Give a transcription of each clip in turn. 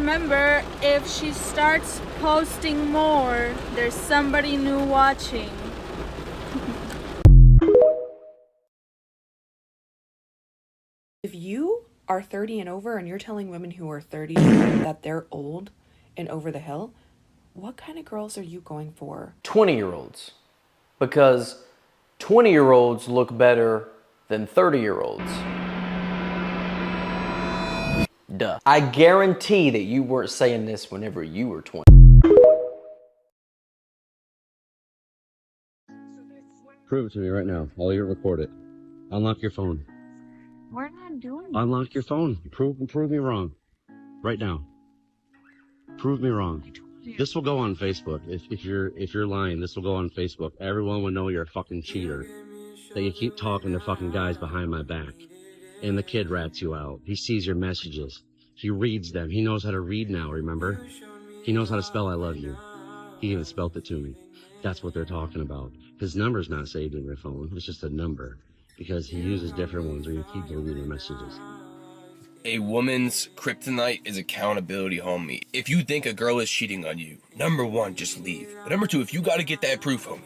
remember, if she starts posting more, there's somebody new watching. If you are 30 and over and you're telling women who are 30 that they're old and over the hill, what kind of girls are you going for? 20-year-olds. Because 20-year-olds look better than 30-year-olds. Duh. I guarantee that you weren't saying this whenever you were 20. Prove it to me right now. I'll even record it. Unlock your phone. We're not doing it. Unlock your phone. Prove me wrong. Right now. Prove me wrong. This will go on Facebook. If you're lying, this will go on Facebook. Everyone will know you're a fucking cheater. That you keep talking to fucking guys behind my back. And the kid rats you out. He sees your messages. He reads them. He knows how to read now, remember? He knows how to spell I love you. He even spelt it to me. That's what they're talking about. His number's not saved in your phone. It's just a number. Because he uses different ones when you keep deleting your messages. A woman's kryptonite is accountability, homie. If you think a girl is cheating on you, number one, just leave. But number two, if you gotta get that proof, homie,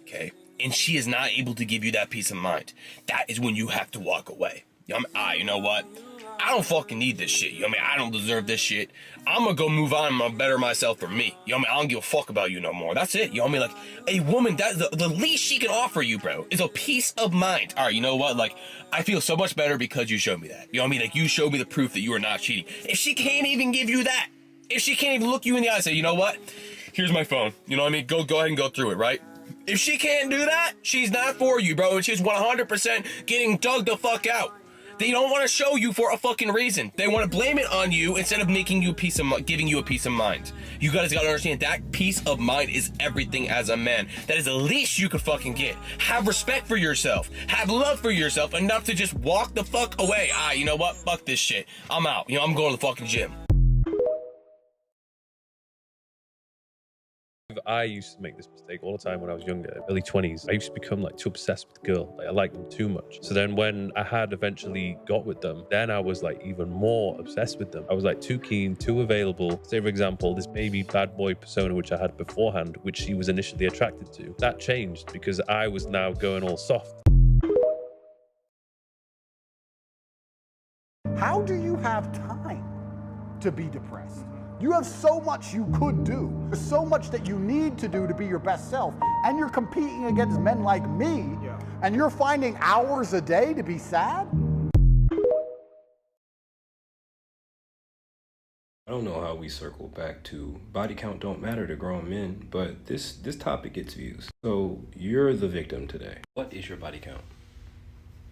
okay, and she is not able to give you that peace of mind, that is when you have to walk away. You know what? I don't fucking need this shit. I don't deserve this shit. I'm gonna go move on. I'm gonna better myself for me. I don't give a fuck about you no more. That's it. Like, a woman, that's the least she can offer you, bro, is a peace of mind. All right, you know what? Like, I feel so much better because you showed me that. Like, you showed me the proof that you are not cheating. If she can't even give you that, if she can't even look you in the eye and say, you know what? Here's my phone. Go ahead and go through it, right? If she can't do that, she's not for you, bro. She's 100% getting dug the fuck out. They don't want to show you for a fucking reason. They want to blame it on you instead of giving you a peace of mind. You guys gotta understand that peace of mind is everything as a man. That is the least you could fucking get. Have respect for yourself. Have love for yourself enough to just walk the fuck away. You know what? Fuck this shit. I'm out. I'm going to the fucking gym. I used to make this mistake all the time when I was younger, early 20s. I used to become like too obsessed with the girl. Like, I liked them too much. So then when I had eventually got with them, then I was like even more obsessed with them. I was like too keen, too available. Say for example, this baby bad boy persona which I had beforehand, which she was initially attracted to, that changed because I was now going all soft. How do you have time to be depressed? You have so much you could do. There's so much that you need to do to be your best self. And you're competing against men like me. Yeah. And you're finding hours a day to be sad? I don't know how we circle back to body count don't matter to grown men, but this topic gets views. So you're the victim today. What is your body count?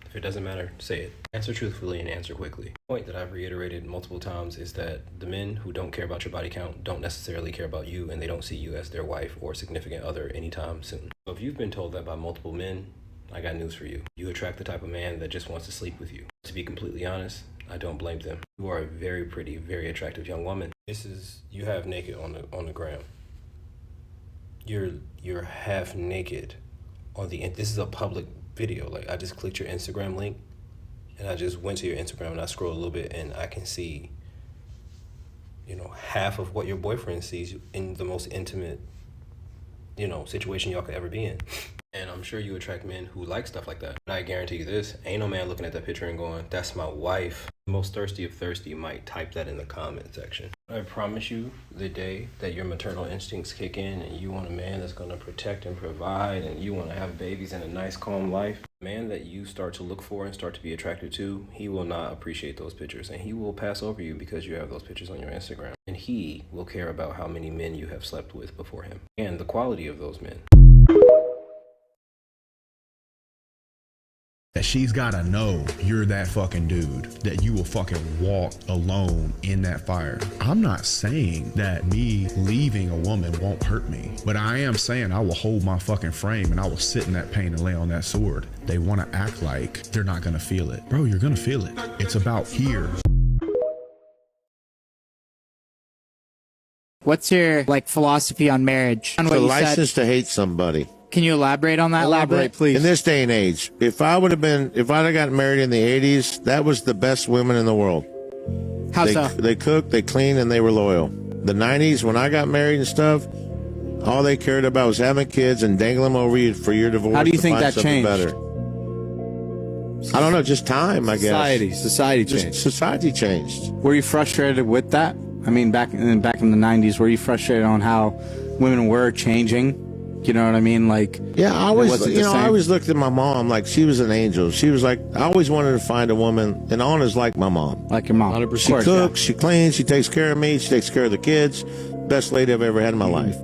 If it doesn't matter, say it. Answer truthfully and answer quickly. The point that I've reiterated multiple times is that the men who don't care about your body count don't necessarily care about you, and they don't see you as their wife or significant other anytime soon. So if you've been told that by multiple men, I got news for you. You attract the type of man that just wants to sleep with you. To be completely honest, I don't blame them. You are a very pretty, very attractive young woman. This is you have naked on the gram. You're half naked on the this is a public video. Like, I just clicked your Instagram link and I just went to your Instagram and I scrolled a little bit and I can see, half of what your boyfriend sees in the most intimate, situation y'all could ever be in. And I'm sure you attract men who like stuff like that. But I guarantee you this, ain't no man looking at that picture and going, that's my wife. The most thirsty of thirsty might type that in the comment section. I promise you, the day that your maternal instincts kick in and you want a man that's gonna protect and provide and you wanna have babies and a nice calm life, the man that you start to look for and start to be attracted to, he will not appreciate those pictures and he will pass over you because you have those pictures on your Instagram. And he will care about how many men you have slept with before him and the quality of those men. That she's gotta know you're that fucking dude, that you will fucking walk alone in that fire. I'm not saying that me leaving a woman won't hurt me, but I am saying I will hold my fucking frame and I will sit in that pain and lay on that sword. They wanna act like they're not gonna feel it. Bro, you're gonna feel it. It's about here. What's your philosophy on marriage? It's a license to hate somebody. Can you elaborate on that? Elaborate, please. In this day and age, if I'd have gotten married in the 80s, that was the best women in the world. How so? They cooked, they cleaned, and they were loyal. The 90s, when I got married and stuff, all they cared about was having kids and dangling them over you for your divorce. How do you to think find that something changed? Better. I don't know, just time, I guess. Society changed. Just society changed. Were you frustrated with that? I mean, back in the 90s, were you frustrated on how women were changing? You know what I mean? Like, yeah, I always looked at my mom like she was an angel. She was like, I always wanted to find a woman, and Anna's like my mom. Like your mom. 100%. She cooks, she cleans, she takes care of me, she takes care of the kids. Best lady I've ever had in my life.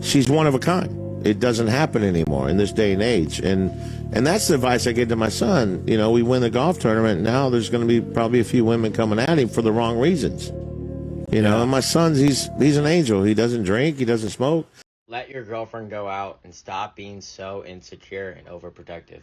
She's one of a kind. It doesn't happen anymore in this day and age. And that's the advice I give to my son. You know, we win the golf tournament. Now there's going to be probably a few women coming at him for the wrong reasons. You know, and my son's, he's an angel. He doesn't drink, he doesn't smoke. Let your girlfriend go out and stop being so insecure and overprotective.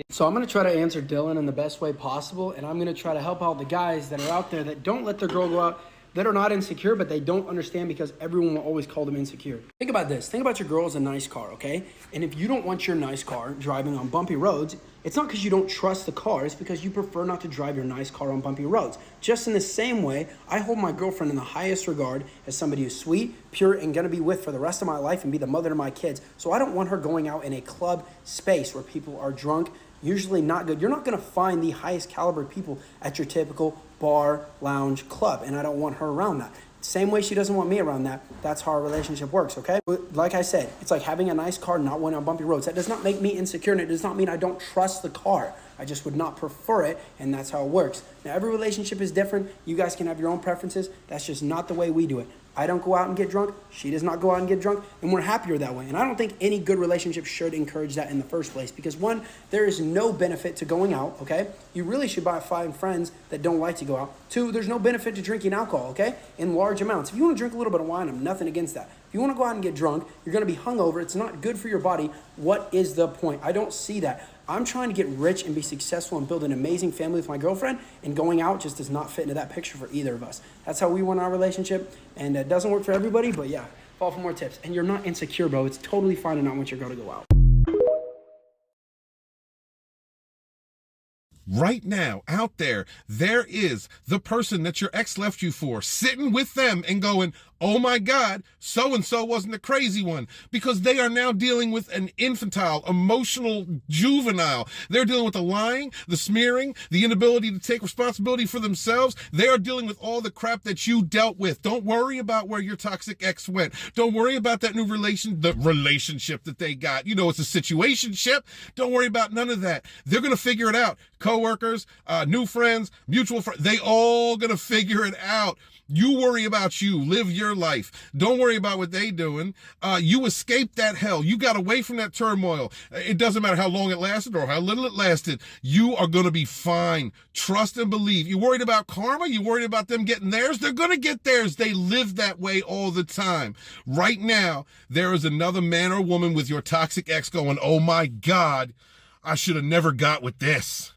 So I'm going to try to answer Dylan in the best way possible, and I'm going to try to help out the guys that are out there that don't let their girl go out, that are not insecure, but they don't understand because everyone will always call them insecure. Think about this. Think about your girl as a nice car, okay? And if you don't want your nice car driving on bumpy roads, it's not because you don't trust the car, it's because you prefer not to drive your nice car on bumpy roads. Just in the same way, I hold my girlfriend in the highest regard as somebody who's sweet, pure, and gonna be with for the rest of my life and be the mother to my kids. So I don't want her going out in a club space where people are drunk, usually not good. You're not gonna find the highest caliber people at your typical bar, lounge, club, and I don't want her around that. Same way she doesn't want me around that. That's how our relationship works, okay? But like I said, it's like having a nice car, not one on bumpy roads. That does not make me insecure, and it does not mean I don't trust the car. I just would not prefer it, and that's how it works. Now, every relationship is different. You guys can have your own preferences. That's just not the way we do it. I don't go out and get drunk. She does not go out and get drunk, and we're happier that way. And I don't think any good relationship should encourage that in the first place because, one, there is no benefit to going out, okay? You really should find friends that don't like to go out. Two, there's no benefit to drinking alcohol, okay, in large amounts. If you want to drink a little bit of wine, I'm nothing against that. If you want to go out and get drunk, you're going to be hungover. It's not good for your body. What is the point? I don't see that. I'm trying to get rich and be successful and build an amazing family with my girlfriend, and going out just does not fit into that picture for either of us. That's how we want our relationship, and it doesn't work for everybody, but yeah, fall for more tips. And you're not insecure, bro. It's totally fine to not want your girl to go out. Right now, out there is the person that your ex left you for, sitting with them and going, oh my God, so-and-so wasn't the crazy one, because they are now dealing with an infantile, emotional juvenile. They're dealing with the lying, the smearing, the inability to take responsibility for themselves. They are dealing with all the crap that you dealt with. Don't worry about where your toxic ex went. Don't worry about that new the relationship that they got. You know, it's a situationship. Don't worry about none of that. They're going to figure it out. Co-workers, new friends, mutual friends, they all going to figure it out. You worry about you. Live your life. Don't worry about what they doing. You escaped that hell. You got away from that turmoil. It doesn't matter how long it lasted or how little it lasted. You are going to be fine. Trust and believe. You worried about karma? You worried about them getting theirs? They're going to get theirs. They live that way all the time. Right now, there is another man or woman with your toxic ex going, oh my God, I should have never got with this.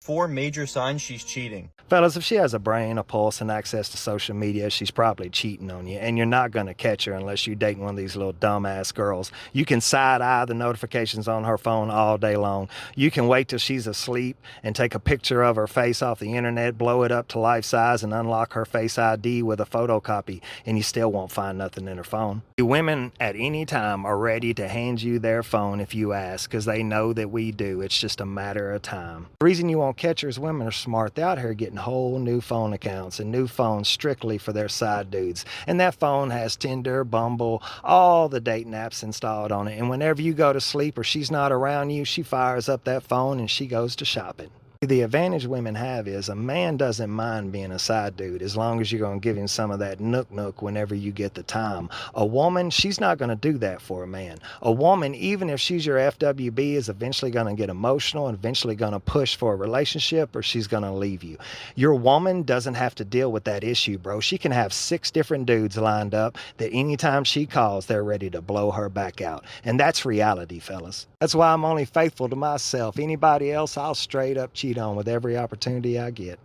4 major signs she's cheating. Fellas, if she has a brain, a pulse, and access to social media, she's probably cheating on you, and you're not going to catch her unless you're dating one of these little dumbass girls. You can side-eye the notifications on her phone all day long. You can wait till she's asleep and take a picture of her face off the internet, blow it up to life size, and unlock her Face ID with a photocopy, and you still won't find nothing in her phone. Women at any time are ready to hand you their phone if you ask, because they know that we do. It's just a matter of time. The reason you won't catch her is women are smart. They're out here getting whole new phone accounts and new phones strictly for their side dudes. And that phone has Tinder, Bumble, all the dating apps installed on it. And whenever you go to sleep or she's not around you, she fires up that phone and she goes to shopping. The advantage women have is a man doesn't mind being a side dude as long as you're going to give him some of that nook whenever you get the time. A woman, she's not going to do that for a man. A woman, even if she's your FWB, is eventually going to get emotional and eventually going to push for a relationship or she's going to leave you. Your woman doesn't have to deal with that issue, bro. She can have 6 different dudes lined up that anytime she calls, they're ready to blow her back out. And that's reality, fellas. That's why I'm only faithful to myself. Anybody else, I'll straight up cheat on with every opportunity I get.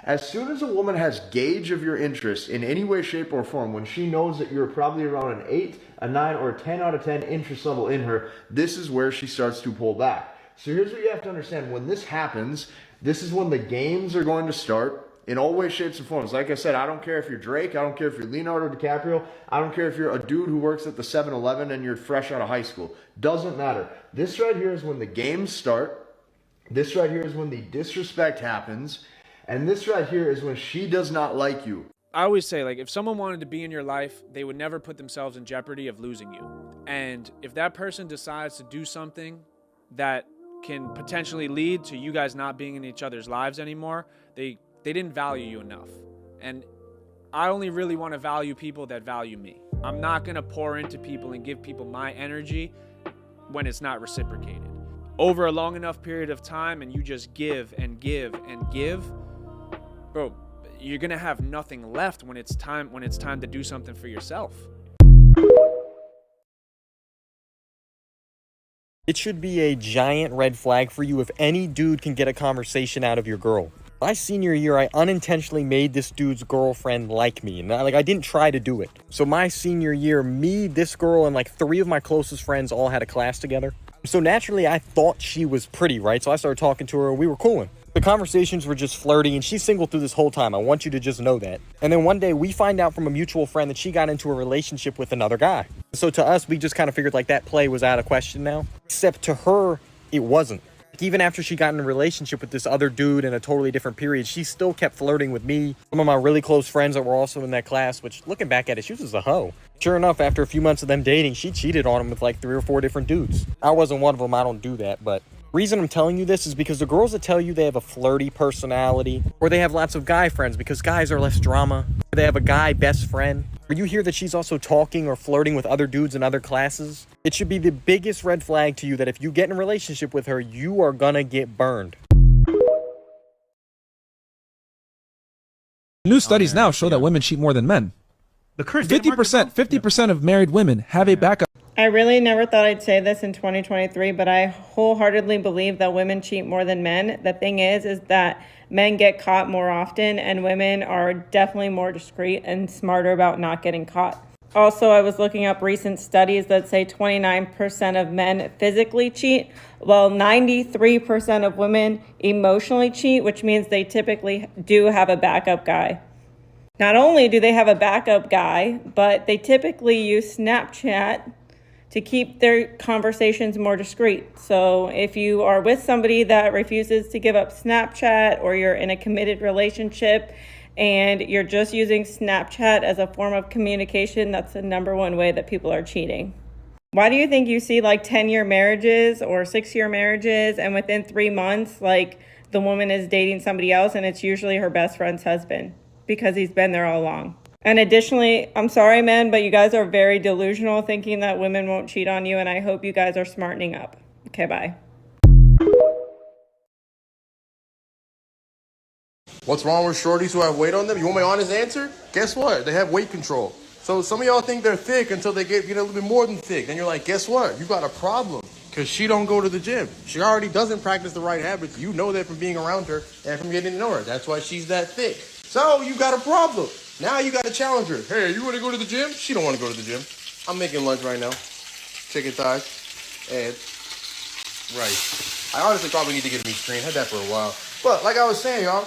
As soon as a woman has gauge of your interest in any way, shape, or form, when she knows that you're probably around an 8, a 9, or a 10 out of 10 interest level in her, this is where she starts to pull back. So here's what you have to understand. When this happens, this is when the games are going to start in all ways, shapes, and forms. Like I said, I don't care if you're Drake. I don't care if you're Leonardo DiCaprio. I don't care if you're a dude who works at the 7-Eleven and you're fresh out of high school. Doesn't matter. This right here is when the games start. This right here is when the disrespect happens. And this right here is when she does not like you. I always say, like, if someone wanted to be in your life, they would never put themselves in jeopardy of losing you. And if that person decides to do something that can potentially lead to you guys not being in each other's lives anymore, they didn't value you enough. And I only really want to value people that value me. I'm not going to pour into people and give people my energy when it's not reciprocated. Over a long enough period of time and you just give and give and give, bro, you're going to have nothing left when it's time to do something for yourself. It should be a giant red flag for you if any dude can get a conversation out of your girl. My senior year, I unintentionally made this dude's girlfriend like me. And I didn't try to do it. So my senior year, me, this girl, and like 3 of my closest friends all had a class together. So naturally, I thought she was pretty, right? So I started talking to her and we were cooling. The conversations were just flirty, and she's single through this whole time. I want you to just know that. And then one day, we find out from a mutual friend that she got into a relationship with another guy. So to us, we just kind of figured like that play was out of question now. Except to her, it wasn't. Even after she got in a relationship with this other dude in a totally different period, she still kept flirting with me. Some of my really close friends that were also in that class, which looking back at it, she was a hoe. Sure enough, after a few months of them dating, she cheated on him with like 3 or 4 different dudes. I wasn't one of them. I don't do that, but reason I'm telling you this is because the girls that tell you they have a flirty personality, or they have lots of guy friends because guys are less drama, or they have a guy best friend, or you hear that she's also talking or flirting with other dudes in other classes, it should be the biggest red flag to you that if you get in a relationship with her, you are gonna get burned. New studies now show that women cheat more than men. The current 50% of married women have a backup. I really never thought I'd say this in 2023, but I wholeheartedly believe that women cheat more than men. The thing is that men get caught more often and women are definitely more discreet and smarter about not getting caught. Also, I was looking up recent studies that say 29% of men physically cheat, while 93% of women emotionally cheat, which means they typically do have a backup guy. Not only do they have a backup guy, but they typically use Snapchat to keep their conversations more discreet. So if you are with somebody that refuses to give up Snapchat, or you're in a committed relationship and you're just using Snapchat as a form of communication, that's the #1 way that people are cheating. Why do you think you see like 10-year marriages or 6-year marriages and within 3 months, like the woman is dating somebody else and it's usually her best friend's husband because he's been there all along? And additionally, I'm sorry, men, but you guys are very delusional thinking that women won't cheat on you, and I hope you guys are smartening up. Okay, bye. What's wrong with shorties who have weight on them? You want my honest answer? Guess what? They have weight control. So some of y'all think they're thick until they get a little bit more than thick. Then you're like, guess what? You got a problem. Because she don't go to the gym. She already doesn't practice the right habits. You know that from being around her and from getting to know her. That's why she's that thick. So you got a problem. Now you got to challenge her. Hey, you want to go to the gym? She don't want to go to the gym. I'm making lunch right now. Chicken thighs and rice. I honestly probably need to get a new screen. Had that for a while. But like I was saying, y'all,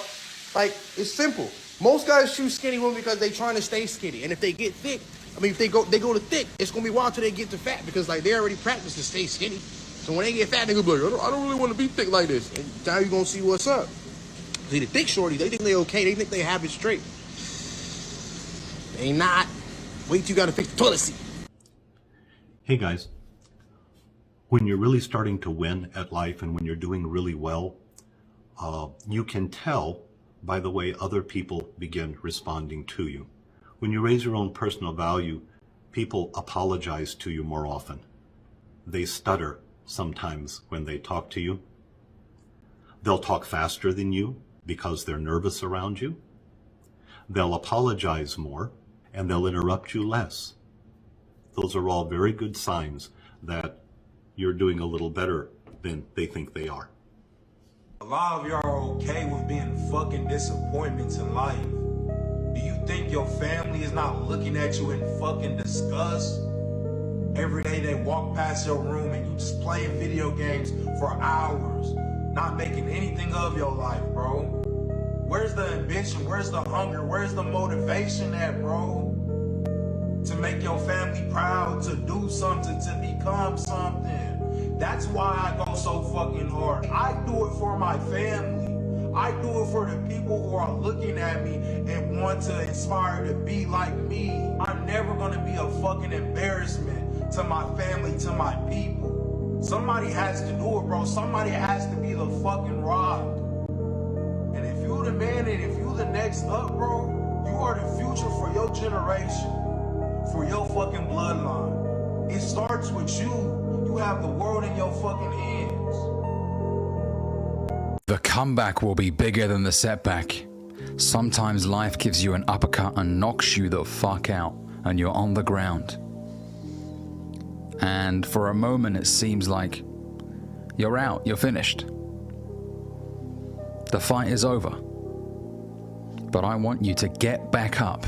like, it's simple. Most guys choose skinny women because they trying to stay skinny. And if they get thick, I mean, if they go to thick, it's going to be wild till they get to fat because, like, they already practice to stay skinny. So when they get fat, they going to be like, I don't really want to be thick like this. And now you're going to see what's up. See, the thick shorties, they think they okay. They think they have it straight. They not. Wait till you got to fix the toilet seat. Hey, guys. When you're really starting to win at life and when you're doing really well, you can tell by the way other people begin responding to you. When you raise your own personal value, people apologize to you more often. They stutter sometimes when they talk to you. They'll talk faster than you because they're nervous around you. They'll apologize more and they'll interrupt you less. Those are all very good signs that you're doing a little better than they think they are. A lot of y'all are okay with being fucking disappointments in life. Do you think your family is not looking at you in fucking disgust? Every day they walk past your room and you just playing video games for hours, not making anything of your life, bro. Where's the ambition? Where's the hunger? Where's the motivation at, bro? To make your family proud, to do something, to become something. That's why I go so fucking hard. I do it for my family. I do it for the people who are looking at me and want to inspire to be like me. I'm never gonna be a fucking embarrassment to my family, to my people. Somebody has to do it, bro. Somebody has to be the fucking rock. And if you the man and if you the next up, bro, you are the future for your generation, for your fucking bloodline. It starts with you. You have the world in your fucking hands. The comeback will be bigger than the setback. Sometimes life gives you an uppercut and knocks you the fuck out, and you're on the ground. And for a moment it seems like you're out, you're finished. The fight is over. But I want you to get back up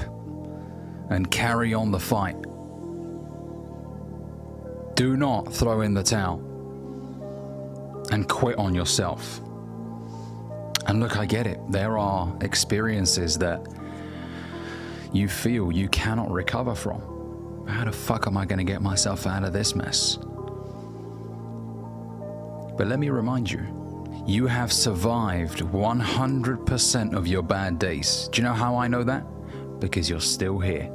and carry on the fight. Do not throw in the towel and quit on yourself. And look, I get it. There are experiences that you feel you cannot recover from. How the fuck am I going to get myself out of this mess? But let me remind you, you have survived 100% of your bad days. Do you know how I know that? Because you're still here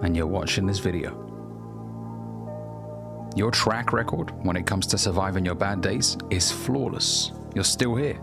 and you're watching this video. Your track record when it comes to surviving your bad days is flawless. You're still here.